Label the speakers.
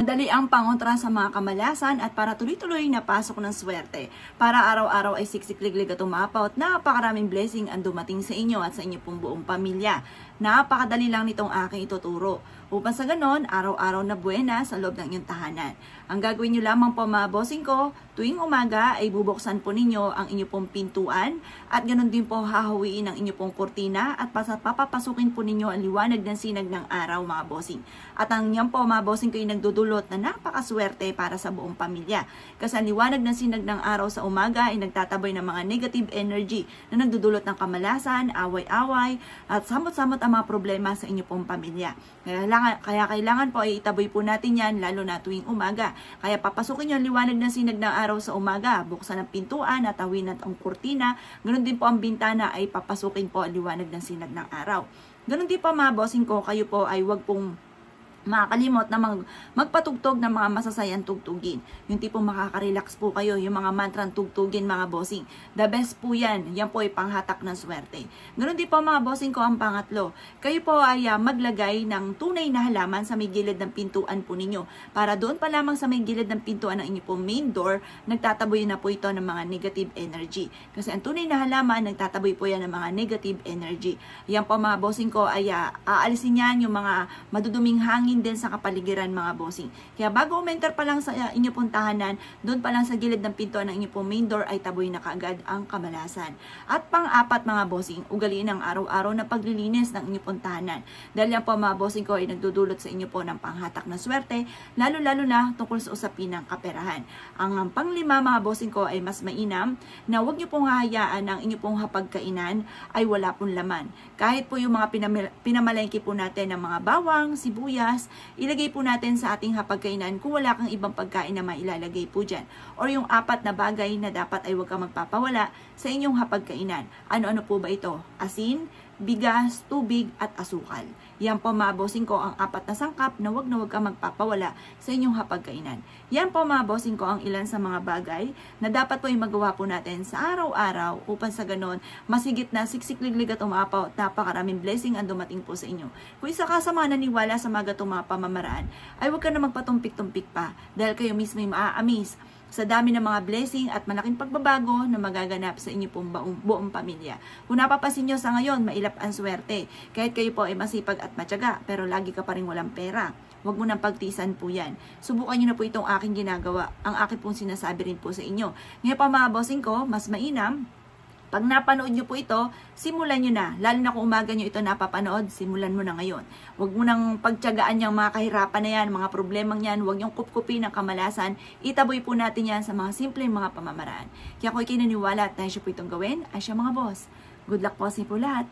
Speaker 1: Madali ang pangontra sa mga kamalasan at para tuloy-tuloy na pasok ng swerte. Para araw-araw ay siksik-liglig at umapaw at napakaraming blessing ang dumating sa inyo at sa inyo pong buong pamilya. Napakadali lang nitong aking ituturo. Upang sa ganon, araw-araw na buena sa loob ng inyong tahanan. Ang gagawin nyo lamang po mga bossing ko, tuwing umaga ay bubuksan po ninyo ang inyo pong pintuan at ganon din po hahawiin ang inyo pong kurtina at papapasukin po ninyo ang liwanag ng sinag ng araw mga bossing. At ang yan po mga bossing ko ay nagdudulot na napakaswerte para sa buong pamilya. Kasi ang liwanag ng sinag ng araw sa umaga ay nagtataboy ng mga negative energy na nagdudulot ng kamalasan, away-away at samot-samot ang mga problema sa inyo pong pamilya. Kaya kailangan po ay itaboy po natin yan lalo na tuwing umaga. Kaya papasukin nyo ang liwanag ng sinag ng araw sa umaga. Buksan ang pintuan at awin at ang kurtina. Ganun din po ang bintana ay papasukin po ang liwanag ng sinag ng araw. Ganun din po mga bossing ko, kayo po ay wag pong makakalimot na magpatugtog ng mga masasayang tugtugin. Yung tipong makaka-relax po kayo, yung mga mantrang tugtugin mga bossing. The best po yan. Yan po ay panghatak ng swerte. Ganoon din po mga bossing ko ang pangatlo. Kayo po ay maglagay ng tunay na halaman sa may gilid ng pintuan po ninyo. Para doon pa lamang sa may gilid ng pintuan ng inyo po main door, nagtataboy na po ito ng mga negative energy. Kasi ang tunay na halaman, nagtataboy po yan ng mga negative energy. Yan po mga bossing ko ay aalisin yan yung mga maduduming hangin din sa kapaligiran mga bossing. Kaya bago umenter pa lang sa inyo pong tahanan, doon pa lang sa gilid ng pintuan ng inyo pong main door ay taboy na kaagad ang kamalasan. At pang-apat mga bossing, ugaliin ang araw-araw na paglilinis ng inyo pong tahanan. Dahil yan po mga bossing ko ay nagdudulot sa inyo po ng panghatak na swerte, lalo-lalo na tungkol sa usapin ng kaperahan. Ang panglima mga bossing ko ay mas mainam na huwag nyo pong hahayaan ang inyo pong hapagkainan ay wala pong laman. Kahit po yung mga pinamalengke po natin ng mga bawang, sibuyas, ilagay po natin sa ating hapagkainan kung wala kang ibang pagkain na mailalagay po dyan. Or yung apat na bagay na dapat ay huwag kang magpapawala sa inyong hapagkainan. Ano-ano po ba ito? Asin, bigas, tubig at asukal. Yan po mga bossing ko ang apat na sangkap na huwag kang magpapawala sa inyong hapagkainan. Yan po mga bossing ko ang ilan sa mga bagay na dapat po ay magawa po natin sa araw-araw upang sa ganon masigit na siksik-liglig at umapaw at napakaraming blessing ang dumating po sa inyo. Kung isa ka sa mga naniwala sa mga gatong mga pamamaraan, ay huwag ka na magpatumpik-tumpik pa dahil kayo mismo ay maaamis sa dami ng mga blessing at malaking pagbabago na magaganap sa inyo pong buong pamilya. Kung napapansin nyo sa ngayon, mailap ang swerte. Kahit kayo po ay masipag at matyaga, pero lagi ka pa rin walang pera. Huwag mo nang pagtisan po yan. Subukan nyo na po itong aking ginagawa. Ang aking pong sinasabi rin po sa inyo. Ngayon pa mga bossing ko, mas mainam, pag napanood nyo po ito, simulan nyo na. Lalo na kung umaga nyo ito napapanood, simulan mo na ngayon. Huwag mo nang pagtyagaan yung mga kahirapan na yan, mga problemang yan. Huwag nyong kupkupin ng kamalasan. Itaboy po natin yan sa mga simpleng mga pamamaraan. Kaya kung ikinaniwala at nais po itong gawin, ay siya mga boss. Good luck po sa po lahat.